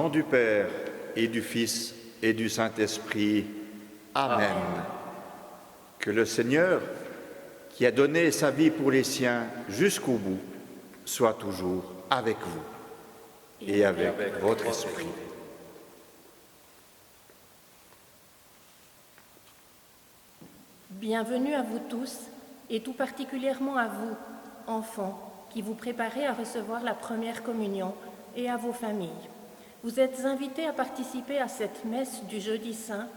nom du Père et du Fils et du Saint-Esprit. Amen. Que le Seigneur, qui a donné sa vie pour les siens jusqu'au bout, soit toujours avec vous et avec votre esprit. Bienvenue à vous tous, et tout particulièrement à vous, enfants, qui vous préparez à recevoir la première communion, et à vos familles. Vous êtes invités à participer à cette messe du Jeudi Saint,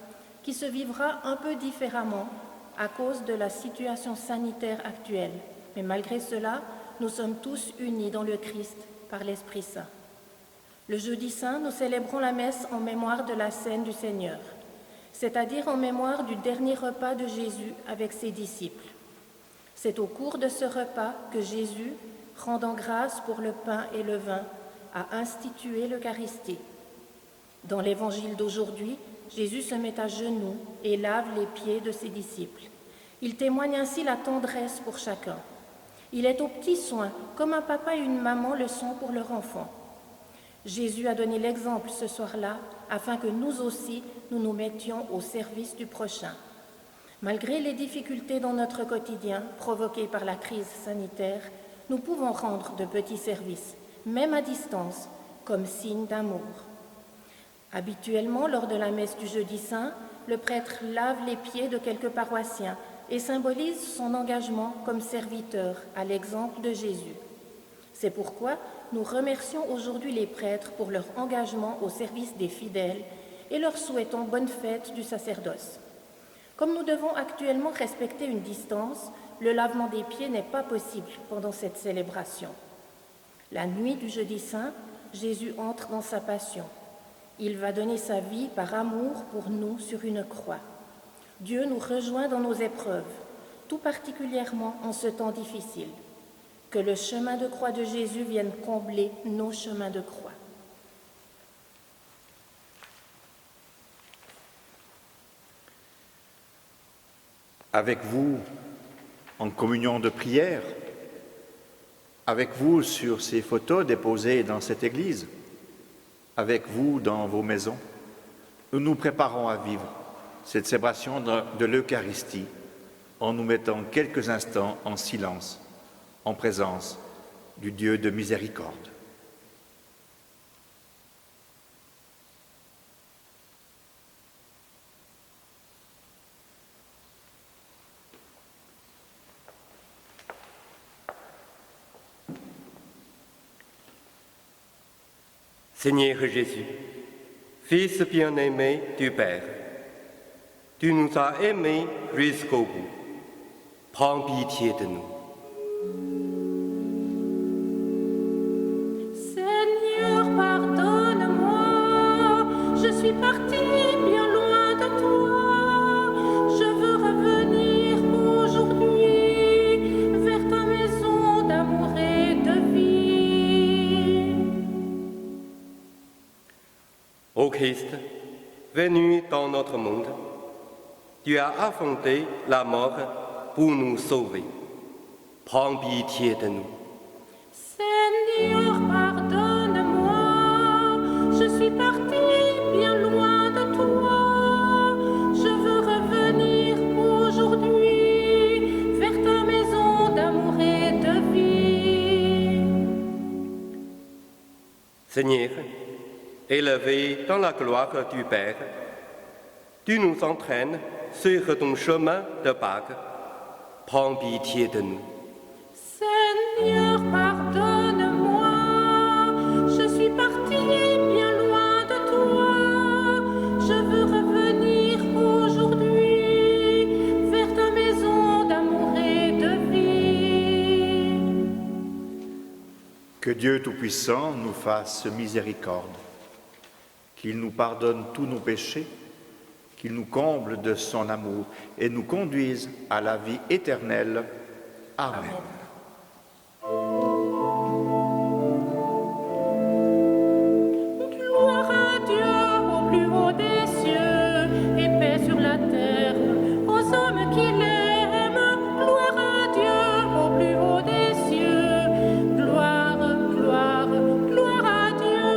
qui se vivra un peu différemment à cause de la situation sanitaire actuelle. Mais malgré cela, nous sommes tous unis dans le Christ par l'Esprit Saint. Le Jeudi Saint, nous célébrons la messe en mémoire de la Cène du Seigneur, c'est-à-dire en mémoire du dernier repas de Jésus avec ses disciples. C'est au cours de ce repas que Jésus, rendant grâce pour le pain et le vin, a institué l'Eucharistie. Dans l'évangile d'aujourd'hui, Jésus se met à genoux et lave les pieds de ses disciples. Il témoigne ainsi la tendresse pour chacun. Il est aux petits soins, comme un papa et une maman le sont pour leur enfant. Jésus a donné l'exemple ce soir-là, afin que nous aussi, nous nous mettions au service du prochain. Malgré les difficultés dans notre quotidien provoquées par la crise sanitaire, nous pouvons rendre de petits services, même à distance, comme signe d'amour. Habituellement, lors de la messe du Jeudi Saint, le prêtre lave les pieds de quelques paroissiens et symbolise son engagement comme serviteur, à l'exemple de Jésus. C'est pourquoi nous remercions aujourd'hui les prêtres pour leur engagement au service des fidèles et leur souhaitons bonne fête du sacerdoce. Comme nous devons actuellement respecter une distance, le lavement des pieds n'est pas possible pendant cette célébration. La nuit du Jeudi Saint, Jésus entre dans sa passion. Il va donner sa vie par amour pour nous sur une croix. Dieu nous rejoint dans nos épreuves, tout particulièrement en ce temps difficile. Que le chemin de croix de Jésus vienne combler nos chemins de croix. Avec vous, en communion de prière, avec vous sur ces photos déposées dans cette église, avec vous dans vos maisons, nous nous préparons à vivre cette célébration de l'Eucharistie en nous mettant quelques instants en silence, en présence du Dieu de miséricorde. Seigneur Jésus, Fils bien-aimé du Père, tu nous as aimés jusqu'au bout. Prends pitié de nous. Seigneur, pardonne-moi, je suis parti bien loin de toi. Je veux revenir aujourd'hui vers ta maison d'amour et de vie. Ô Christ, venu dans notre monde, tu as affronté la mort pour nous sauver. Prends pitié de nous. Seigneur, pardonne-moi, je suis parti bien loin de toi. Je veux revenir aujourd'hui vers ta maison d'amour et de vie. Seigneur, élevé dans la gloire du Père, tu nous entraînes sur ton chemin de Pâques. Prends pitié de nous. Seigneur, pardonne-moi, je suis parti bien loin de toi. Je veux revenir aujourd'hui vers ta maison d'amour et de vie. Que Dieu Tout-Puissant nous fasse miséricorde, qu'il nous pardonne tous nos péchés, qu'il nous comble de son amour et nous conduise à la vie éternelle. Amen. Gloire à Dieu au plus haut des cieux et paix sur la terre aux hommes qui l'aiment. Gloire à Dieu au plus haut des cieux. Gloire, gloire, gloire à Dieu.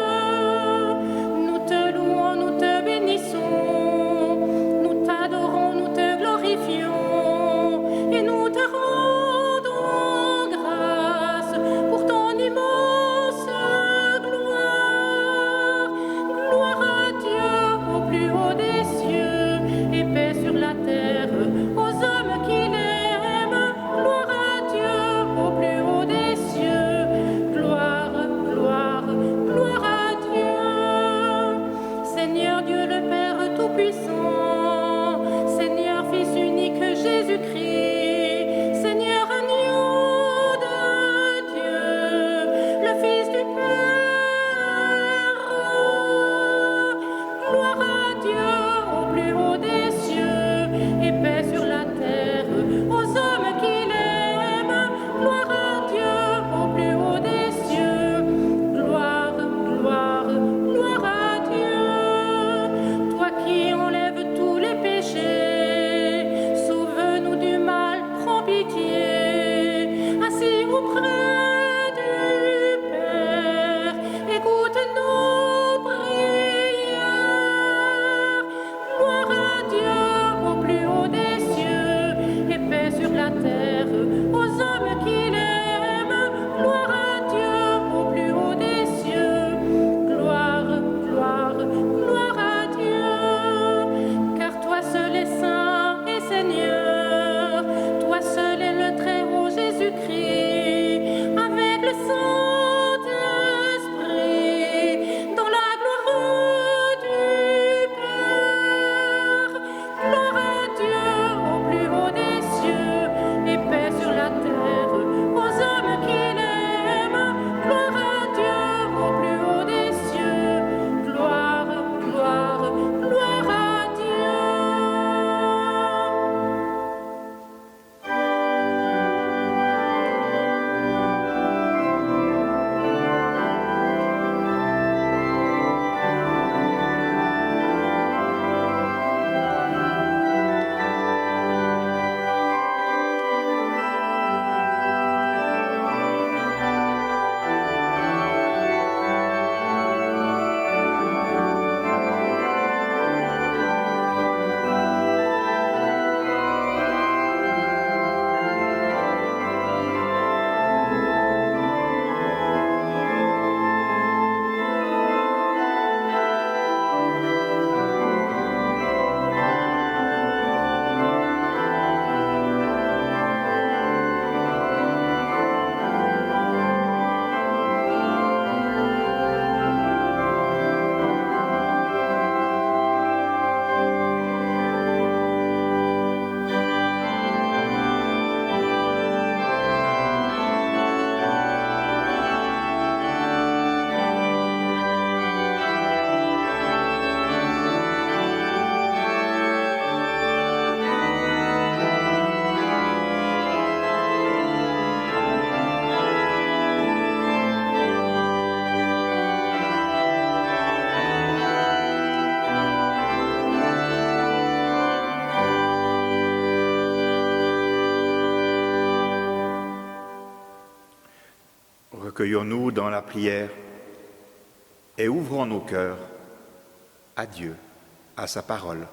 Recueillons-nous dans la prière et ouvrons nos cœurs à Dieu, à sa parole.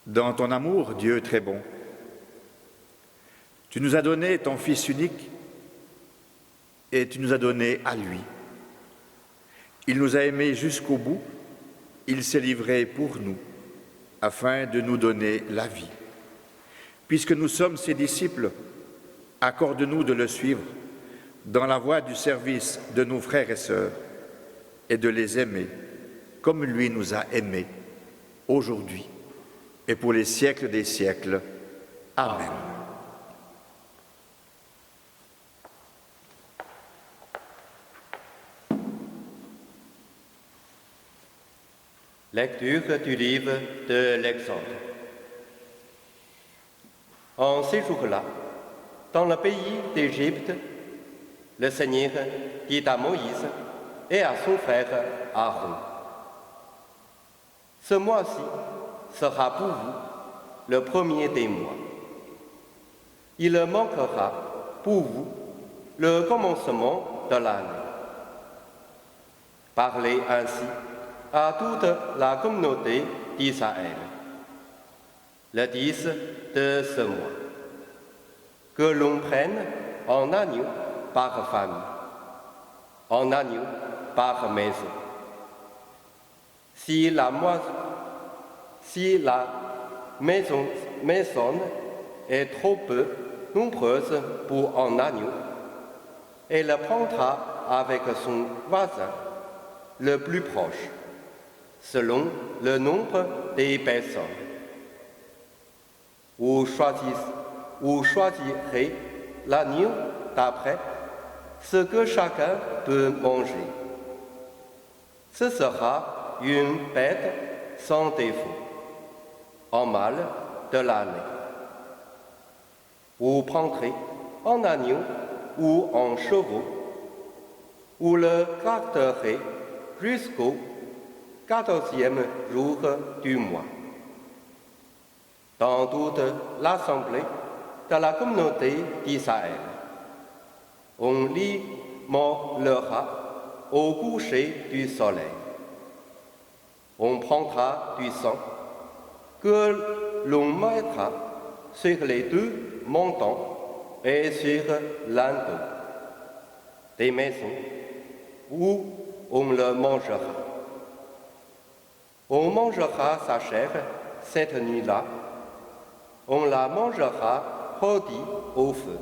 Dans ton amour, Dieu très bon, tu nous as donné ton Fils unique et tu nous as donné à lui. Il nous a aimés jusqu'au bout, il s'est livré pour nous, afin de nous donner la vie. Puisque nous sommes ses disciples, accorde-nous de le suivre dans la voie du service de nos frères et sœurs et de les aimer comme lui nous a aimés aujourd'hui et pour les siècles des siècles. Amen. Lecture du livre de l'Exode. En ces jours-là, dans le pays d'Égypte, le Seigneur dit à Moïse et à son frère Aaron: ce mois-ci sera pour vous le premier des mois. Il manquera pour vous le commencement de l'année. Parlez ainsi à toute la communauté d'Israël. Le 10 de ce mois, que l'on prenne en agneau par famille, en agneau par maison. Si la maison est trop peu nombreuse pour un agneau, elle prendra avec son voisin le plus proche, selon le nombre des personnes. Vous choisirez l'agneau d'après ce que chacun peut manger. Ce sera une bête sans défaut, un mâle de l'année. Vous prendrez un agneau ou un chevreau, vous le garderez jusqu'au 14e jour du mois. dans toute l'assemblée de la communauté d'Israël. On l'immolera au coucher du soleil. On prendra du sang que l'on mettra sur les deux montants et sur l'endos des maisons où on le mangera. On mangera sa chair cette nuit-là. On la mangera rôtie au feu,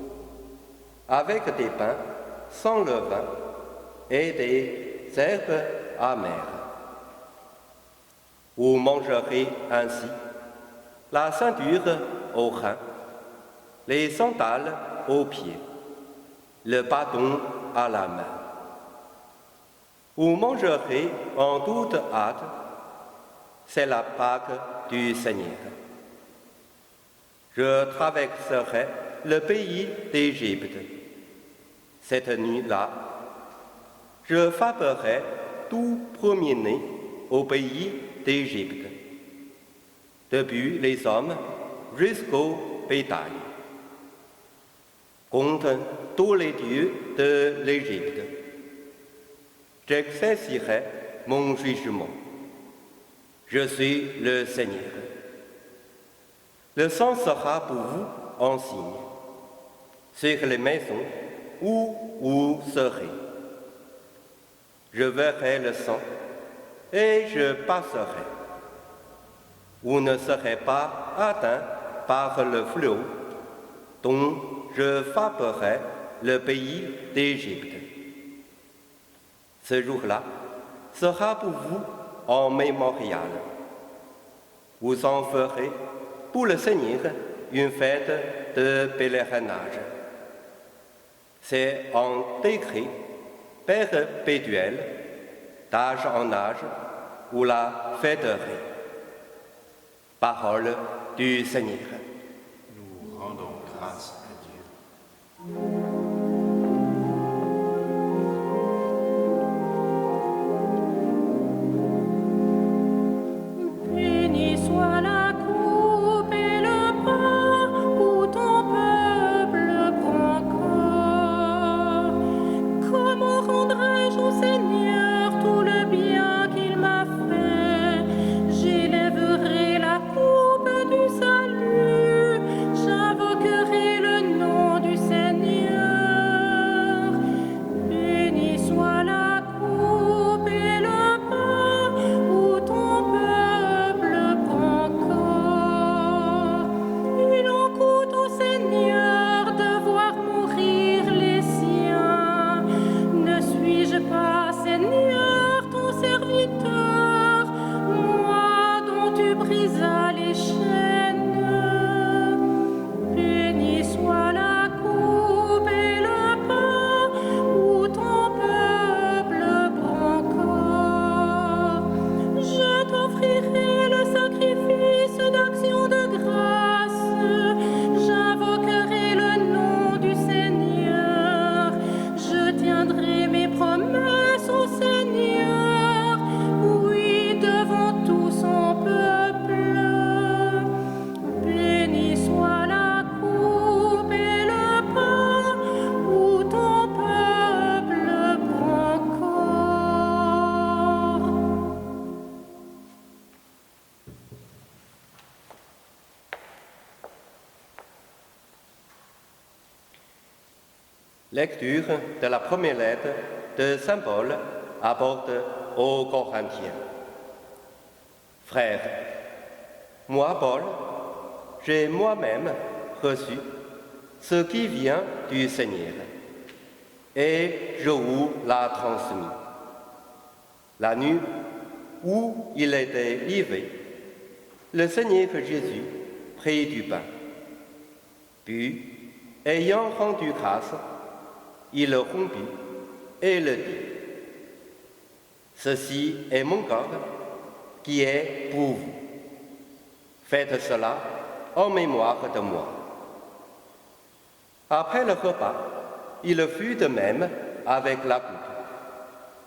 avec des pains sans levain et des herbes amères. Vous mangerez ainsi la ceinture au rein, les sandales aux pieds, le bâton à la main. Vous mangerez en toute hâte, c'est la Pâque du Seigneur. Je traverserai le pays d'Égypte. Cette nuit-là, je frapperai tout premier-né au pays d'Égypte, depuis les hommes jusqu'au bétail, contre tous les dieux de l'Égypte. J'exercerai mon jugement. Je suis le Seigneur. Le sang sera pour vous en signe sur les maisons où vous serez. Je verrai le sang et je passerai. Vous ne serez pas atteints par le fléau dont je frapperai le pays d'Égypte. Ce jour-là sera pour vous en mémorial. Vous en ferez pour le Seigneur une fête de pèlerinage. C'est un décret perpétuel, d'âge en âge, vous la fêterez. Parole du Seigneur. Nous rendons grâce à Dieu. Béni soit la coupe et le pain où ton peuple prend corps. Comment rendrai-je au Seigneur tout le bien qu'il m'a fait? J'élèverai la coupe du salut, j'invoquerai le nom du Seigneur. Béni soit la coupe et le pain où ton peuple prend corps. Il en coûte au Seigneur de voir mourir les siens. Ne suis-je pas, Seigneur, ton serviteur, moi dont tu brisas les chaînes? Béni soit la coupe et le pain où ton peuple prend corps. Je t'offrirai le sacrifice d'action de grâce. J'invoquerai le nom du Seigneur. Je tiendrai mes promesses au Seigneur, oui, devant tout son peuple. Béni soit la coupe et le pain où ton peuple prend corps. Lecture de la première lettre de Saint Paul apporte aux Corinthiens. Frères, moi, Paul, j'ai moi-même reçu ce qui vient du Seigneur, et je vous l'ai transmis. La nuit où il était livré, le Seigneur Jésus prit du pain. Puis, ayant rendu grâce, il le rompit et le dit: Ceci est mon corps qui est pour vous. Faites cela en mémoire de moi. Après le repas, il fut de même avec la coupe,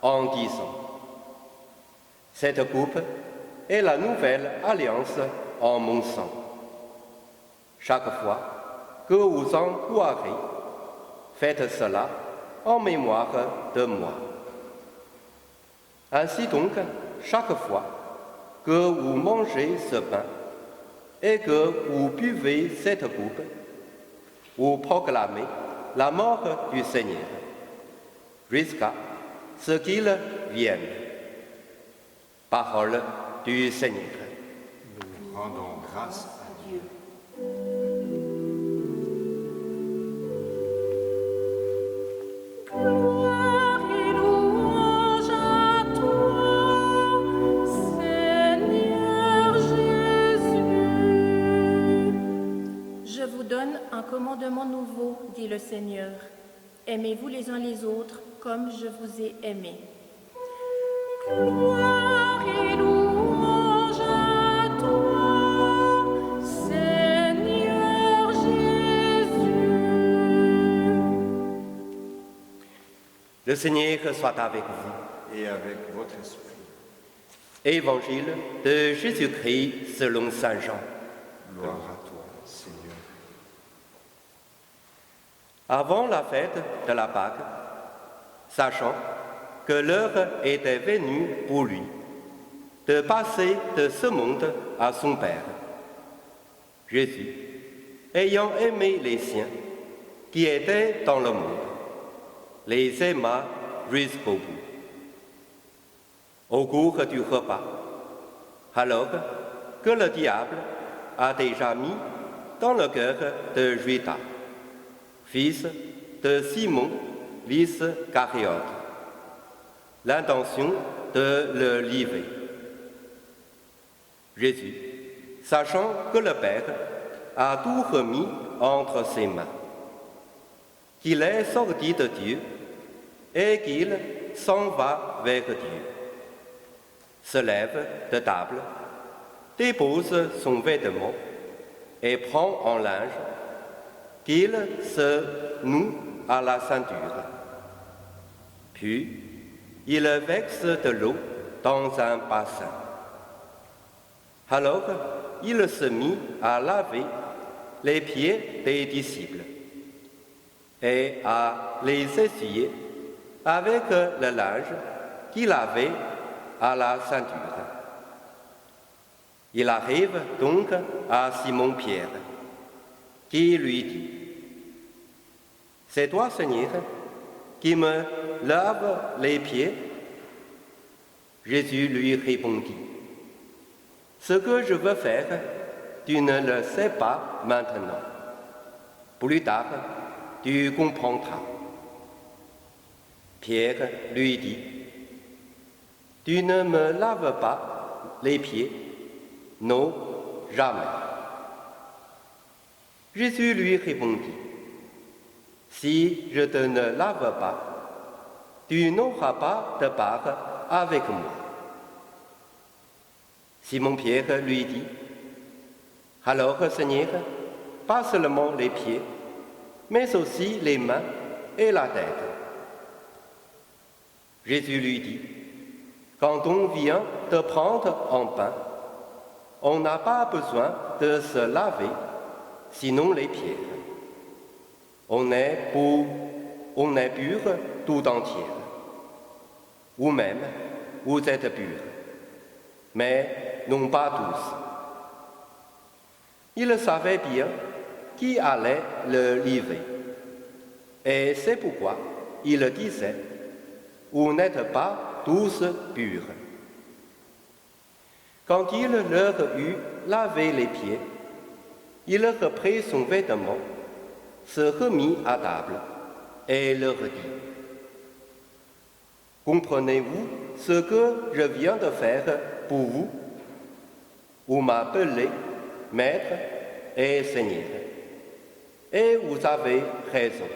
en disant: Cette coupe est la nouvelle alliance en mon sang. chaque fois que vous en boirez, faites cela en mémoire de moi. Ainsi donc, chaque fois que vous mangez ce pain et que vous buvez cette coupe, vous proclamez la mort du Seigneur, jusqu'à ce qu'il vienne. Parole du Seigneur. Nous rendons grâce à Dieu. Gloire et louange à toi, Seigneur Jésus. Je vous donne un commandement nouveau, dit le Seigneur. Aimez-vous les uns les autres comme je vous ai aimés. Gloire et louange à toi, Seigneur Jésus. Le Seigneur soit avec vous. Et avec votre esprit. Évangile de Jésus-Christ selon Saint Jean. Gloire à toi, Seigneur. Avant la fête de la Pâque, sachant que l'heure était venue pour lui de passer de ce monde à son Père, Jésus, ayant aimé les siens qui étaient dans le monde, les aima jusqu'au bout. Au cours du repas, alors que le diable a déjà mis dans le cœur de Judas, fils de Simon l'Iscariote, l'intention de le livrer. Jésus, sachant que le Père a tout remis entre ses mains, qu'il est sorti de Dieu et qu'il s'en va vers Dieu, se lève de table, dépose son vêtement et prend en linge qu'il se noue à la ceinture. Puis, il verse de l'eau dans un bassin. Alors, il se mit à laver les pieds des disciples et à les essuyer avec le linge qu'il avait à la ceinture. Il arrive donc à Simon-Pierre, qui lui dit : « C'est toi, Seigneur, qui me lave les pieds ?» Jésus lui répondit : « Ce que je veux faire, tu ne le sais pas maintenant. Plus tard, tu comprendras. » Pierre lui dit : « Tu ne me laves pas les pieds ? Non, jamais. » Jésus lui répondit : « Si je te ne lave pas, tu n'auras pas de part avec moi. » Simon-Pierre lui dit : « Alors, Seigneur, pas seulement les pieds, mais aussi les mains et la tête. » Jésus lui dit : « Quand on vient te prendre en pain, on n'a pas besoin de se laver, sinon les pieds. On est pur tout entier. Vous-même, vous êtes purs, mais non pas tous. » Il savait bien qui allait le livrer, et c'est pourquoi il disait : « Vous n'êtes pas tous purs. » Quand il leur eut lavé les pieds, il reprit son vêtement, se remit à table et leur dit : « Comprenez-vous ce que je viens de faire pour vous ? Vous m'appelez Maître et Seigneur, et vous avez raison,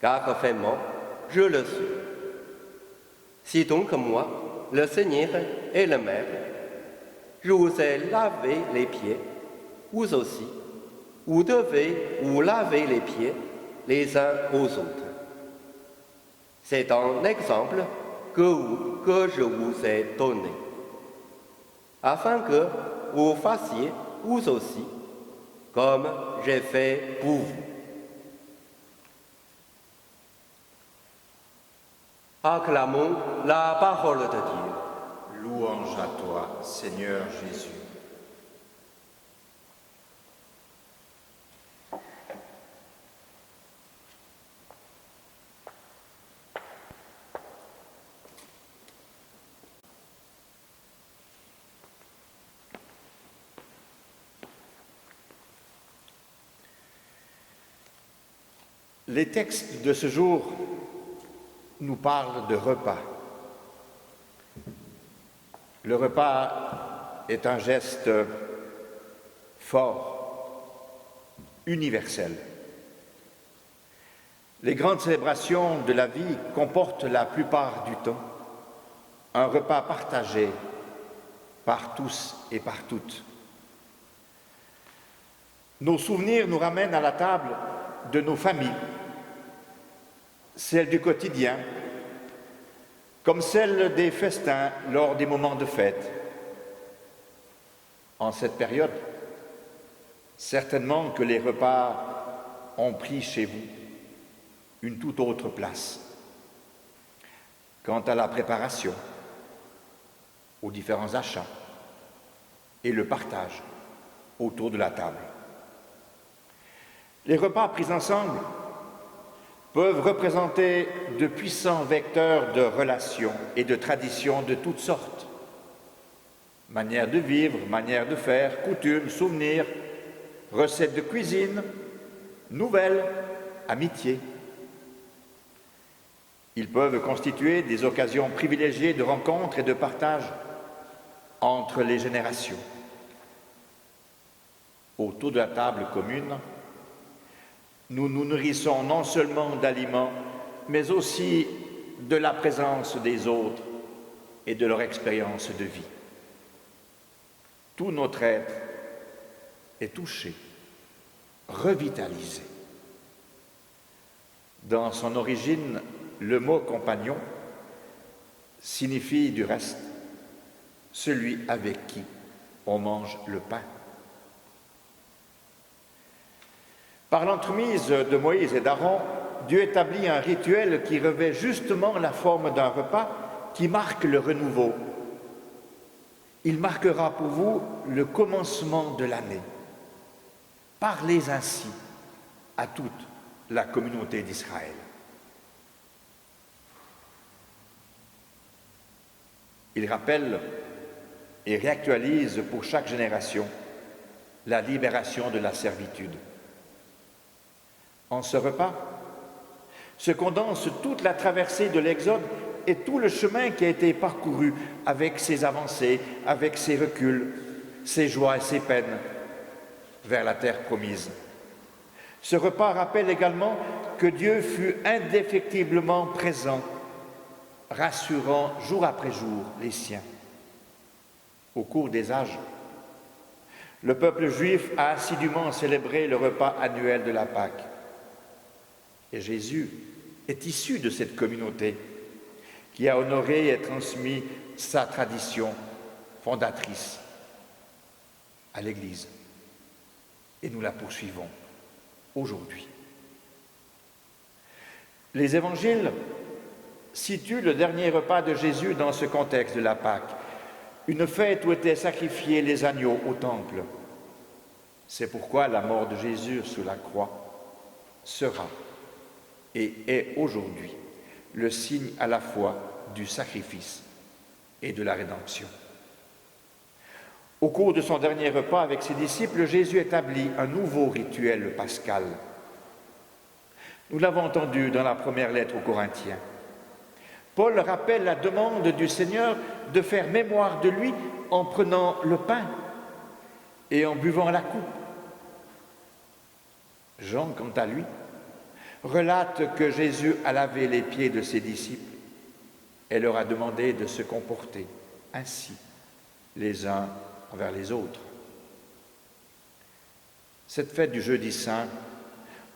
car vraiment, je le suis. Si donc moi, le Seigneur et le Maître, je vous ai lavé les pieds, vous aussi, vous devez vous laver les pieds les uns aux autres. C'est un exemple que je vous ai donné, afin que vous fassiez vous aussi comme j'ai fait pour vous. Acclamons la parole de Dieu. Louange à toi, Seigneur Jésus. Les textes de ce jour nous parlent de repas. Le repas est un geste fort, universel. Les grandes célébrations de la vie comportent la plupart du temps un repas partagé par tous et par toutes. Nos souvenirs nous ramènent à la table de nos familles, celles du quotidien, comme celles des festins lors des moments de fête. En cette période, certainement que les repas ont pris chez vous une toute autre place. Quant à la préparation, aux différents achats et le partage autour de la table. Les repas pris ensemble peuvent représenter de puissants vecteurs de relations et de traditions de toutes sortes. Manières de vivre, manières de faire, coutumes, souvenirs, recettes de cuisine, nouvelles, amitiés. Ils peuvent constituer des occasions privilégiées de rencontres et de partage entre les générations. Autour de la table commune, nous nous nourrissons non seulement d'aliments, mais aussi de la présence des autres et de leur expérience de vie. Tout notre être est touché, revitalisé. Dans son origine, le mot compagnon signifie du reste celui avec qui on mange le pain. Par l'entremise de Moïse et d'Aaron, Dieu établit un rituel qui revêt justement la forme d'un repas qui marque le renouveau. Il marquera pour vous le commencement de l'année. Parlez ainsi à toute la communauté d'Israël. Il rappelle et réactualise pour chaque génération la libération de la servitude. En ce repas se condense toute la traversée de l'Exode et tout le chemin qui a été parcouru avec ses avancées, avec ses reculs, ses joies et ses peines vers la terre promise. Ce repas rappelle également que Dieu fut indéfectiblement présent, rassurant jour après jour les siens. Au cours des âges, le peuple juif a assidûment célébré le repas annuel de la Pâque. Et Jésus est issu de cette communauté qui a honoré et transmis sa tradition fondatrice à l'Église. Et nous la poursuivons aujourd'hui. Les évangiles situent le dernier repas de Jésus dans ce contexte de la Pâque, une fête où étaient sacrifiés les agneaux au temple. C'est pourquoi la mort de Jésus sur la croix sera et est aujourd'hui le signe à la fois du sacrifice et de la rédemption. Au cours de son dernier repas avec ses disciples, Jésus établit un nouveau rituel pascal. Nous l'avons entendu dans la première lettre aux Corinthiens. Paul rappelle la demande du Seigneur de faire mémoire de lui en prenant le pain et en buvant la coupe. Jean, quant à lui, relate que Jésus a lavé les pieds de ses disciples et leur a demandé de se comporter ainsi les uns envers les autres. Cette fête du Jeudi Saint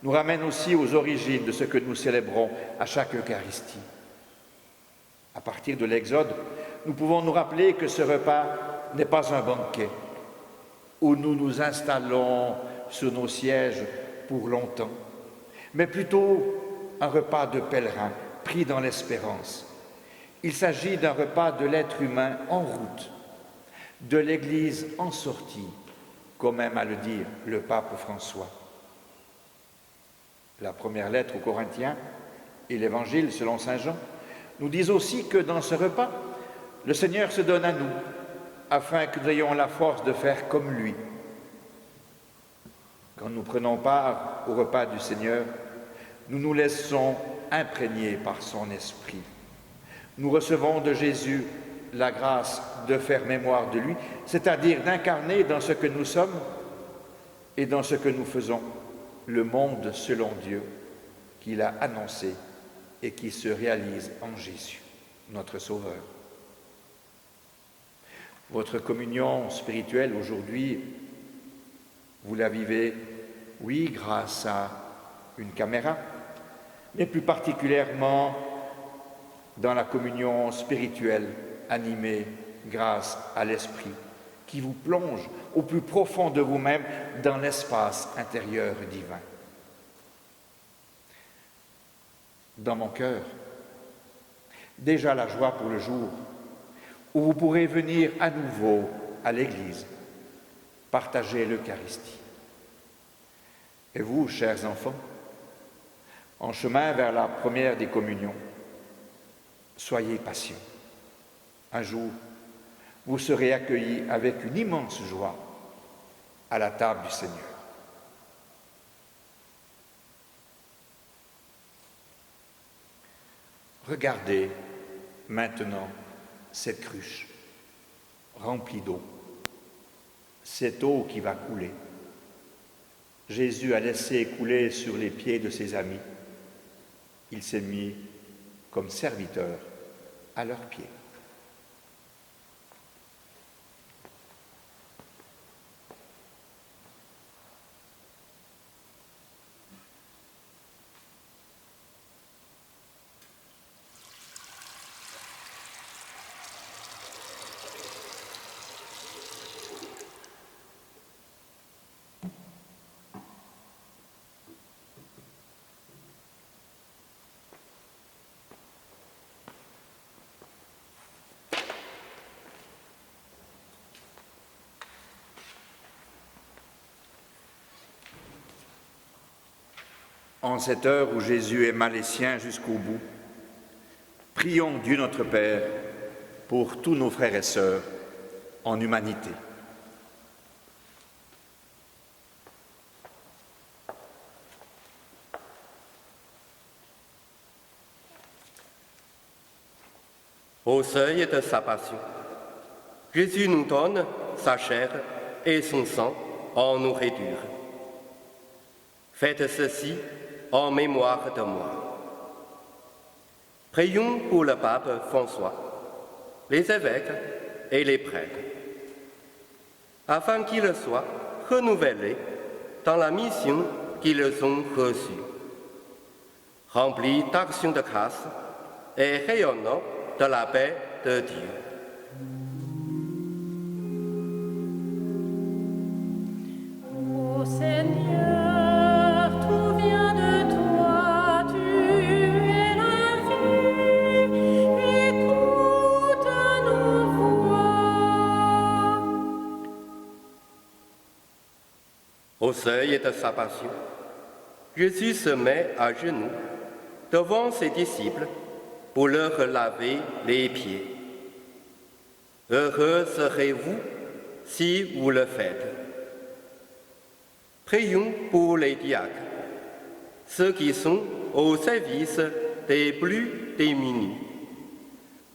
nous ramène aussi aux origines de ce que nous célébrons à chaque Eucharistie. À partir de l'Exode, nous pouvons nous rappeler que ce repas n'est pas un banquet où nous nous installons sur nos sièges pour longtemps, mais plutôt un repas de pèlerin pris dans l'espérance. Il s'agit d'un repas de l'être humain en route, de l'Église en sortie, comme aime à le dire le pape François. La première lettre aux Corinthiens et l'Évangile selon saint Jean nous disent aussi que dans ce repas, le Seigneur se donne à nous, afin que nous ayons la force de faire comme lui. Quand nous prenons part au repas du Seigneur, nous nous laissons imprégner par son esprit. Nous recevons de Jésus la grâce de faire mémoire de lui, c'est-à-dire d'incarner dans ce que nous sommes et dans ce que nous faisons le monde selon Dieu qu'il a annoncé et qui se réalise en Jésus, notre Sauveur. Votre communion spirituelle aujourd'hui, vous la vivez, oui, grâce à une caméra, mais plus particulièrement dans la communion spirituelle animée grâce à l'Esprit qui vous plonge au plus profond de vous-même dans l'espace intérieur divin. Dans mon cœur, déjà la joie pour le jour où vous pourrez venir à nouveau à l'Église, partager l'Eucharistie. Et vous, chers enfants, en chemin vers la première des communions, soyez patients. Un jour, vous serez accueillis avec une immense joie à la table du Seigneur. Regardez maintenant cette cruche remplie d'eau, cette eau qui va couler. Jésus a laissé couler sur les pieds de ses amis. Il s'est mis comme serviteur à leurs pieds. En cette heure où Jésus aima les siens jusqu'au bout, prions Dieu notre Père pour tous nos frères et sœurs en humanité. Au seuil de sa passion, Jésus nous donne sa chair et son sang en nourriture. Faites ceci en mémoire de moi. Prions pour le pape François, les évêques et les prêtres, afin qu'ils soient renouvelés dans la mission qu'ils ont reçue, remplis d'actions de grâce et rayonnant de la paix de Dieu. Ô Seigneur, tout vient de toi, tu es la vie, écoute nos voix. Au seuil de sa passion, Jésus se met à genoux devant ses disciples pour leur laver les pieds. Heureux serez-vous si vous le faites. Prions pour les diacres, ceux qui sont au service des plus démunis,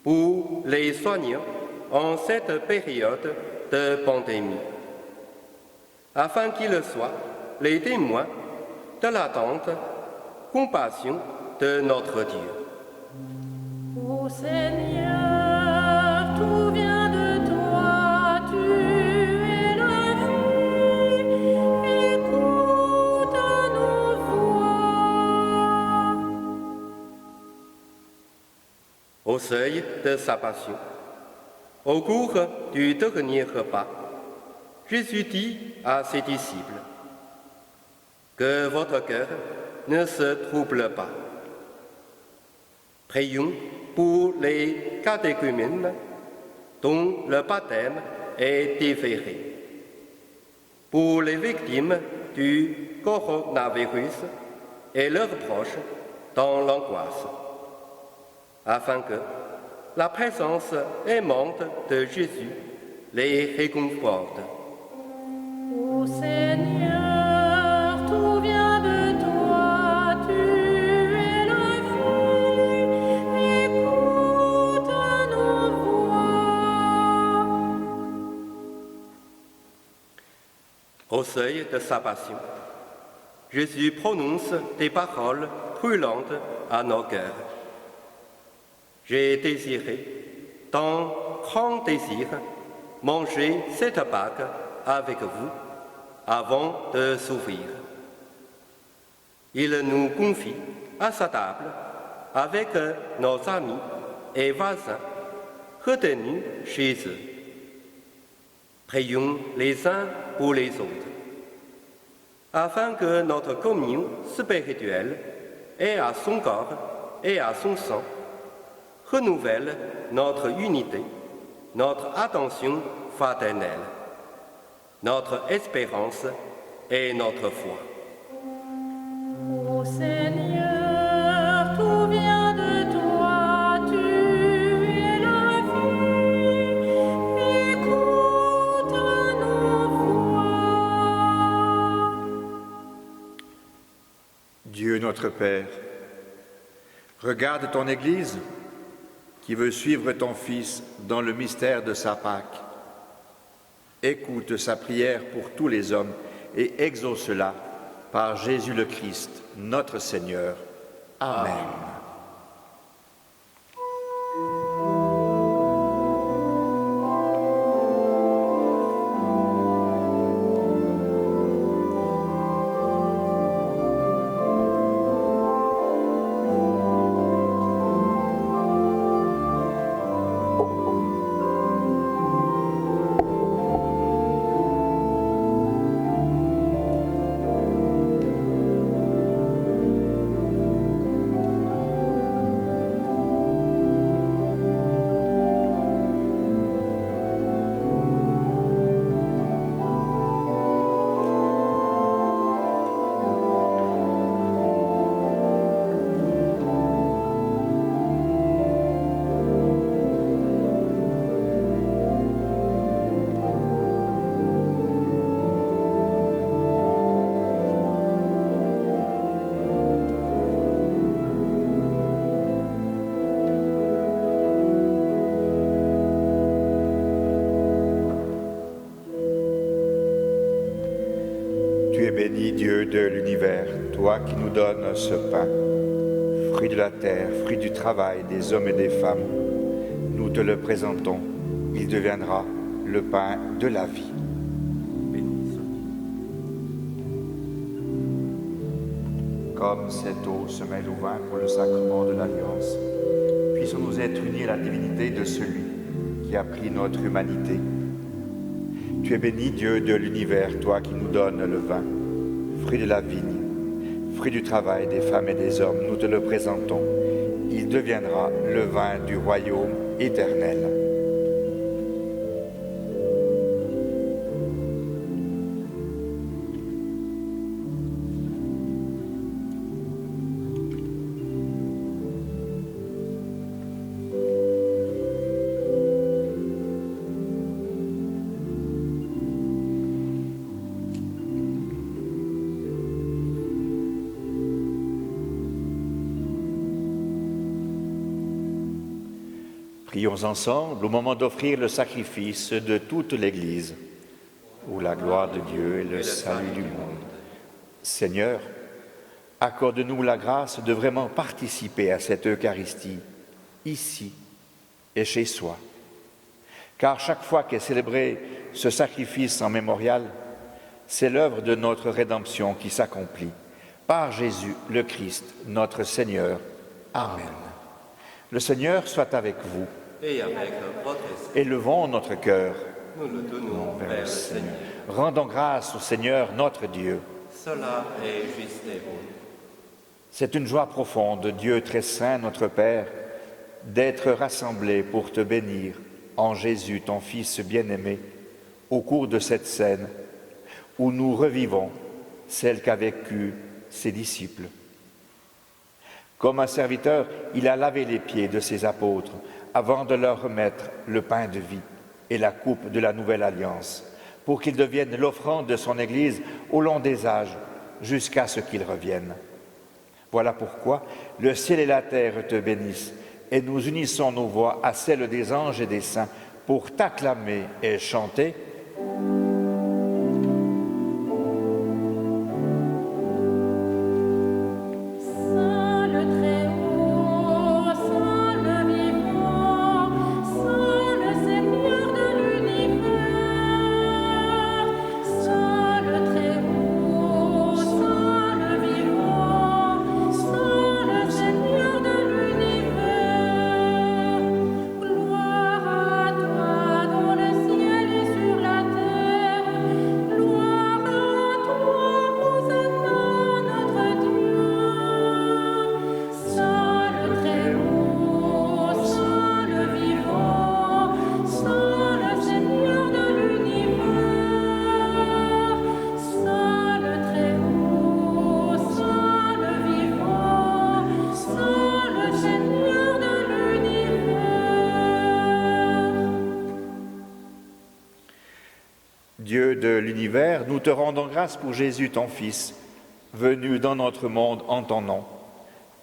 pour les soignants en cette période de pandémie, afin qu'ils soient les témoins de l'attente, compassion de notre Dieu. Ô Seigneur, tout vient de toi, tu es la vie, écoute nos voix. Au seuil de sa passion, au cours du dernier repas, Jésus dit à ses disciples: que votre cœur ne se trouble pas. Prions pour les catéchumènes dont le baptême est différé, pour les victimes du coronavirus et leurs proches dans l'angoisse, afin que la présence aimante de Jésus les réconforte. Ô Seigneur, tout vient de toi, tu es la vie, écoute nos voix. Au seuil de sa passion, Jésus prononce des paroles brûlantes à nos cœurs. J'ai désiré, dans grand désir, manger cette Pâque avec vous avant de s'ouvrir. Il nous confie à sa table avec nos amis et voisins retenus chez eux. Prions les uns pour les autres, afin que notre communion spirituelle et à son corps et à son sang renouvelle notre unité, notre attention fraternelle, notre espérance et notre foi. Ô Seigneur, tout vient de toi, tu es la vie, écoute nos voix. Dieu notre Père, regarde ton Église qui veut suivre ton Fils dans le mystère de sa Pâque. Écoute sa prière pour tous les hommes et exauce-la par Jésus le Christ, notre Seigneur. Amen. Tu es béni, Dieu de l'univers, toi qui nous donnes ce pain, fruit de la terre, fruit du travail des hommes et des femmes. Nous te le présentons, il deviendra le pain de la vie. Comme cette eau se mêle au vin pour le sacrement de l'Alliance, puissons-nous être unis à la divinité de celui qui a pris notre humanité. Tu es béni, Dieu de l'univers, toi qui nous donnes le vin, fruit de la vigne, fruit du travail des femmes et des hommes, nous te le présentons. Il deviendra le vin du royaume éternel. Prions ensemble au moment d'offrir le sacrifice de toute l'Église, où la gloire de Dieu et le salut du monde. Seigneur, accorde-nous la grâce de vraiment participer à cette Eucharistie, ici et chez soi. Car chaque fois qu'est célébré ce sacrifice en mémorial, c'est l'œuvre de notre rédemption qui s'accomplit par Jésus le Christ, notre Seigneur. Amen. Le Seigneur soit avec vous. Et avec votre esprit, Élevons notre cœur nous le donnons vers le Seigneur. Rendons grâce au Seigneur notre Dieu. Cela est juste et bon. C'est une joie profonde, Dieu très saint, notre Père, d'être rassemblés pour te bénir en Jésus, ton Fils bien-aimé, au cours de cette scène où nous revivons celle qu'a vécue ses disciples. Comme un serviteur, il a lavé les pieds de ses apôtres avant de leur remettre le pain de vie et la coupe de la nouvelle alliance, pour qu'ils deviennent l'offrande de son Église au long des âges, jusqu'à ce qu'il revienne. Voilà pourquoi le ciel et la terre te bénissent, et nous unissons nos voix à celles des anges et des saints pour t'acclamer et chanter. Dieu de l'univers, nous te rendons grâce pour Jésus, ton Fils, venu dans notre monde en ton nom.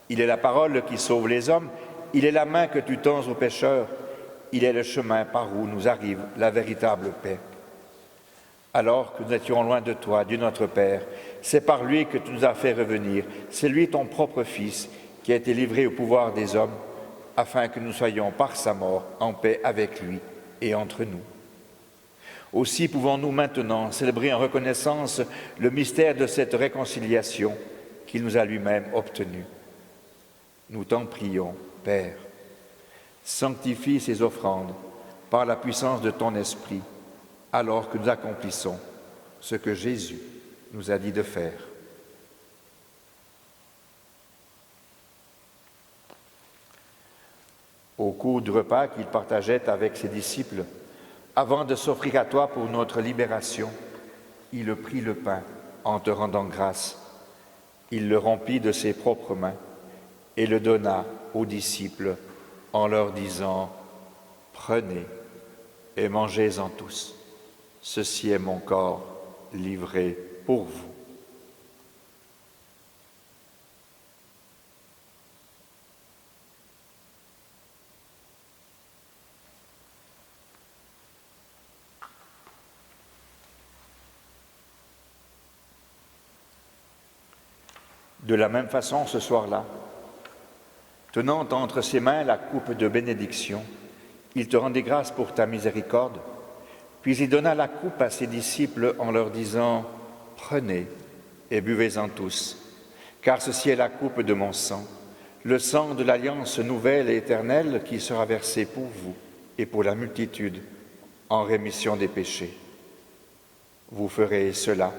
Il est la parole qui sauve les hommes, il est la main que tu tends aux pécheurs, il est le chemin par où nous arrive la véritable paix. Alors que nous étions loin de toi, Dieu notre Père, c'est par lui que tu nous as fait revenir, c'est lui ton propre Fils qui a été livré au pouvoir des hommes, afin que nous soyons par sa mort en paix avec lui et entre nous. Aussi pouvons-nous maintenant célébrer en reconnaissance le mystère de cette réconciliation qu'il nous a lui-même obtenue. Nous t'en prions, Père, sanctifie ces offrandes par la puissance de ton Esprit, alors que nous accomplissons ce que Jésus nous a dit de faire. Au cours du repas qu'il partageait avec ses disciples, avant de s'offrir à toi pour notre libération, il prit le pain en te rendant grâce. Il le rompit de ses propres mains et le donna aux disciples en leur disant « Prenez et mangez-en tous. Ceci est mon corps livré pour vous. » De la même façon, ce soir-là, tenant entre ses mains la coupe de bénédiction, il te rendit grâce pour ta miséricorde, puis il donna la coupe à ses disciples en leur disant « Prenez et buvez-en tous, car ceci est la coupe de mon sang, le sang de l'alliance nouvelle et éternelle qui sera versé pour vous et pour la multitude en rémission des péchés. Vous ferez cela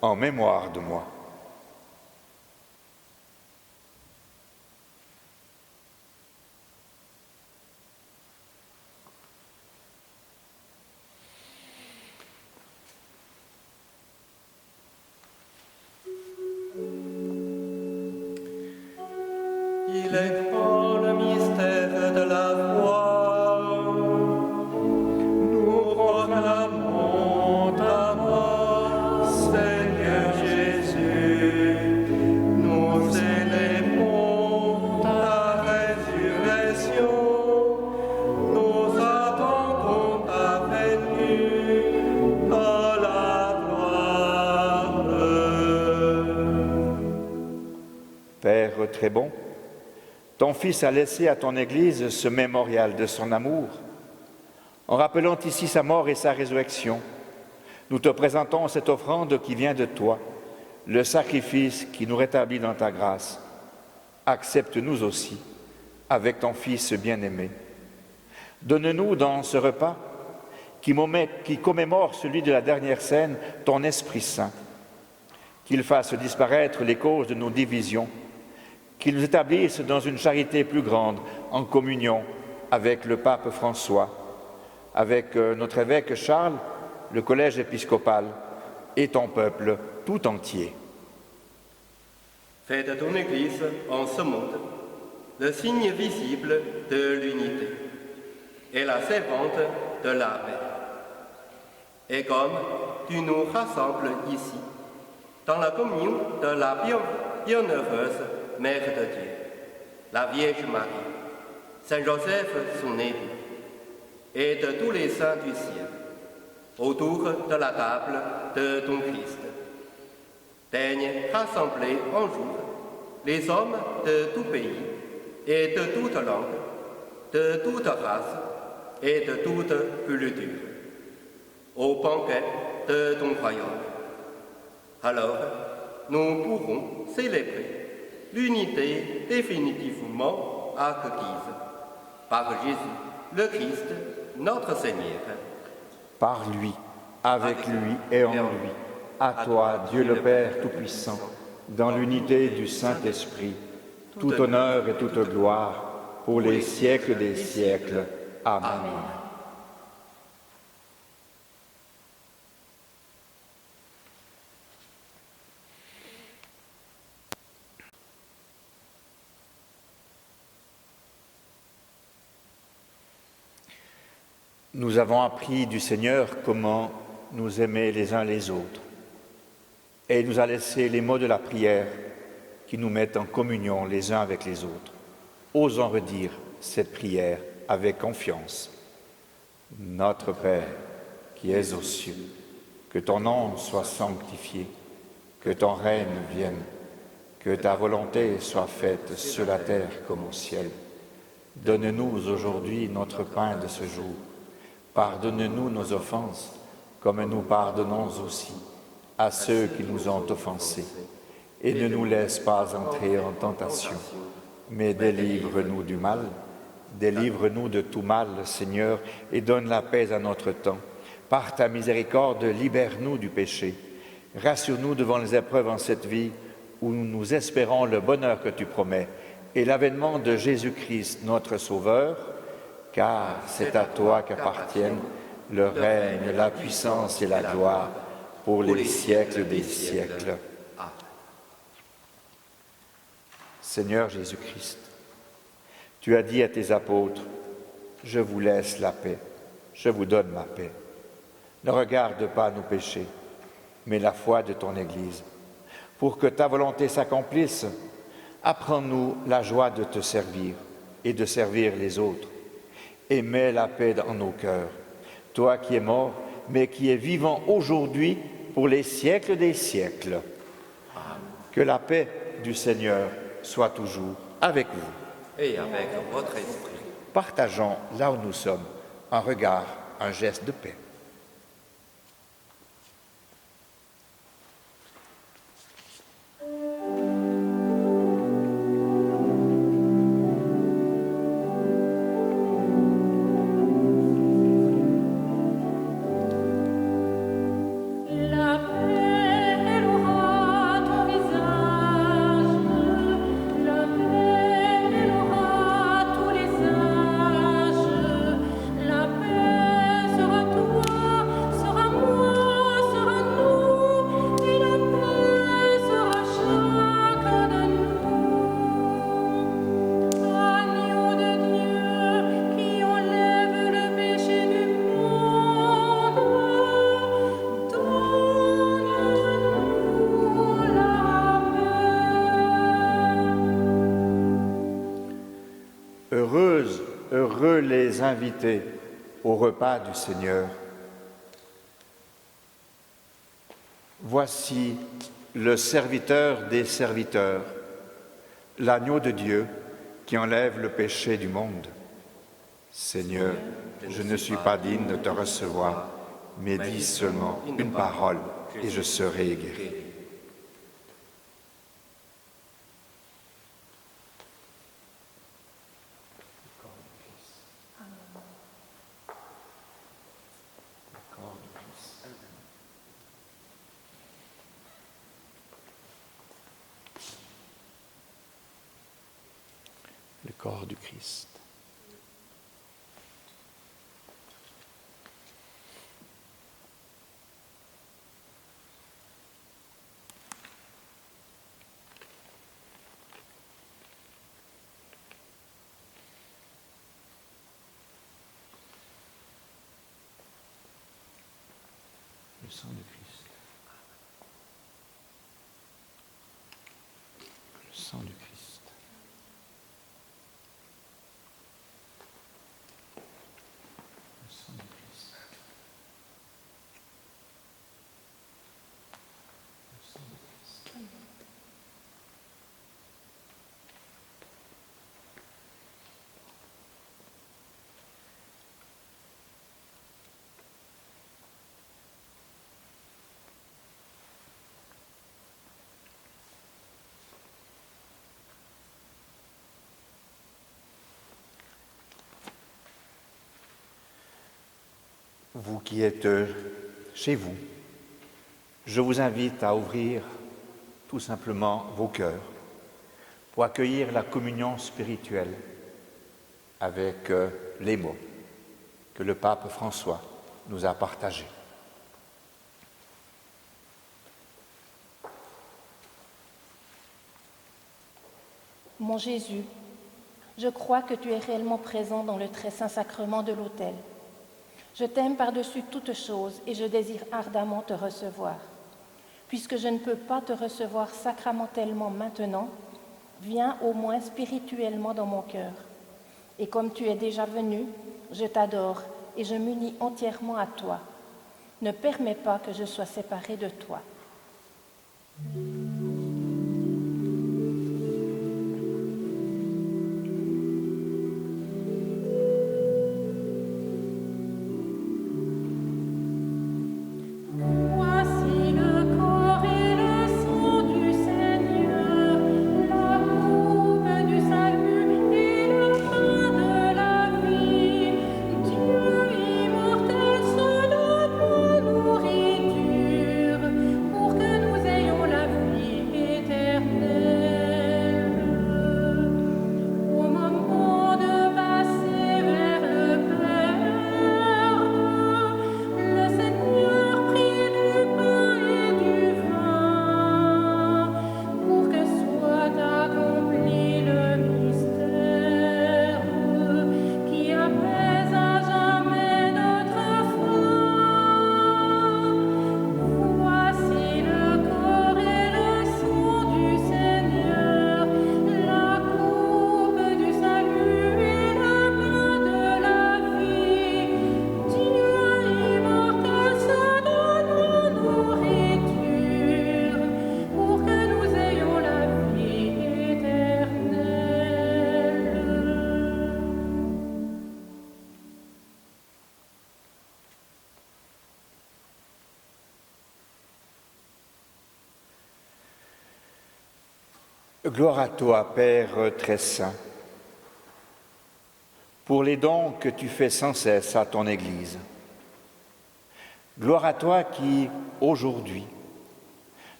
en mémoire de moi. » Il est grand le mystère de la foi. Nous proclamons ta mort, Seigneur Jésus. Nous célébrons ta résurrection. Nous attendons ta venue dans la gloire. Père très bon, ton Fils a laissé à ton Église ce mémorial de son amour. En rappelant ici sa mort et sa résurrection, nous te présentons cette offrande qui vient de toi, le sacrifice qui nous rétablit dans ta grâce. Accepte-nous aussi avec ton Fils bien-aimé. Donne-nous dans ce repas, qui commémore celui de la dernière scène, ton Esprit Saint, qu'il fasse disparaître les causes de nos divisions, qu'il nous établisse dans une charité plus grande, en communion avec le pape François, avec notre évêque Charles, le collège épiscopal et ton peuple tout entier. Fais de ton Église en ce monde le signe visible de l'unité et la servante de la paix. Et comme tu nous rassembles ici, dans la communion de la bienheureuse Mère de Dieu, la Vierge Marie, Saint Joseph son époux, et de tous les saints du ciel, autour de la table de ton Christ. Daigne rassembler un jour les hommes de tout pays et de toute langue, de toute race et de toute culture, au banquet de ton royaume. Alors, nous pourrons célébrer l'unité définitivement acquise par Jésus, le Christ, notre Seigneur. Par lui, avec lui et en lui, à toi, Dieu le Père Tout-Puissant, dans l'unité du Saint-Esprit, tout honneur et toute gloire, pour les siècles des siècles. Amen. Nous avons appris du Seigneur comment nous aimer les uns les autres. Et il nous a laissé les mots de la prière qui nous mettent en communion les uns avec les autres. Osons redire cette prière avec confiance. Notre Père, qui es aux cieux, que ton nom soit sanctifié, que ton règne vienne, que ta volonté soit faite sur la terre comme au ciel. Donne-nous aujourd'hui notre pain de ce jour. Pardonne-nous nos offenses, comme nous pardonnons aussi à ceux qui nous ont offensés. Et ne nous laisse pas entrer en tentation, mais délivre-nous du mal. Délivre-nous de tout mal, Seigneur, et donne la paix à notre temps. Par ta miséricorde, libère-nous du péché. Rassure-nous devant les épreuves en cette vie, où nous espérons le bonheur que tu promets, et l'avènement de Jésus-Christ, notre Sauveur, car c'est à toi qu'appartiennent le règne, la puissance et la gloire pour les siècles des siècles. Seigneur Jésus-Christ, tu as dit à tes apôtres, « Je vous laisse la paix, je vous donne ma paix. Ne regarde pas nos péchés, mais la foi de ton Église. Pour que ta volonté s'accomplisse, apprends-nous la joie de te servir et de servir les autres. Et mets la paix dans nos cœurs, toi qui es mort, mais qui es vivant aujourd'hui pour les siècles des siècles. Que la paix du Seigneur soit toujours avec vous. Et avec votre esprit. Partageons là où nous sommes un regard, un geste de paix. Heureux les invités au repas du Seigneur. Voici le serviteur des serviteurs, l'agneau de Dieu qui enlève le péché du monde. Seigneur, je ne suis pas digne de te recevoir, mais dis seulement une parole et je serai guéri. corps du Christ. Le sang du Christ. Le sang du Christ. Le sang du Christ. Le sang du Christ. Vous qui êtes chez vous, je vous invite à ouvrir tout simplement vos cœurs pour accueillir la communion spirituelle avec les mots que le pape François nous a partagés. Mon Jésus, je crois que tu es réellement présent dans le très saint sacrement de l'autel. Je t'aime par-dessus toute chose et je désire ardemment te recevoir. Puisque je ne peux pas te recevoir sacramentellement maintenant, viens au moins spirituellement dans mon cœur. Et comme tu es déjà venu, je t'adore et je m'unis entièrement à toi. Ne permets pas que je sois séparée de toi. Gloire à toi, Père très saint, pour les dons que tu fais sans cesse à ton Église. Gloire à toi qui, aujourd'hui,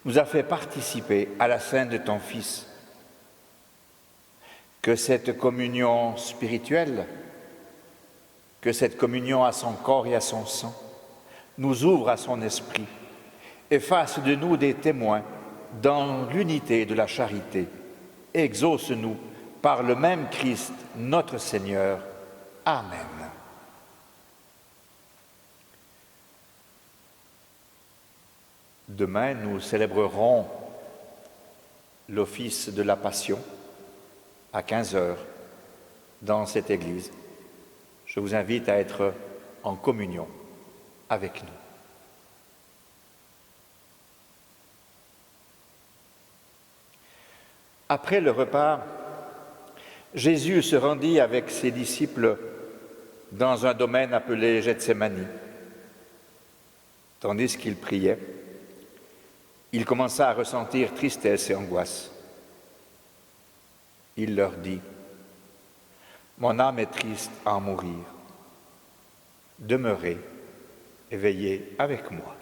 nous a fait participer à la scène de ton Fils. Que cette communion spirituelle, que cette communion à son corps et à son sang, nous ouvre à son esprit et fasse de nous des témoins dans l'unité de la charité. Exauce-nous par le même Christ, notre Seigneur. Amen. Demain, nous célébrerons l'office de la Passion à 15h dans cette église. Je vous invite à être en communion avec nous. Après le repas, Jésus se rendit avec ses disciples dans un domaine appelé Gethsémani. Tandis qu'il priait, il commença à ressentir tristesse et angoisse. Il leur dit : « Mon âme est triste à en mourir. Demeurez et veillez avec moi. »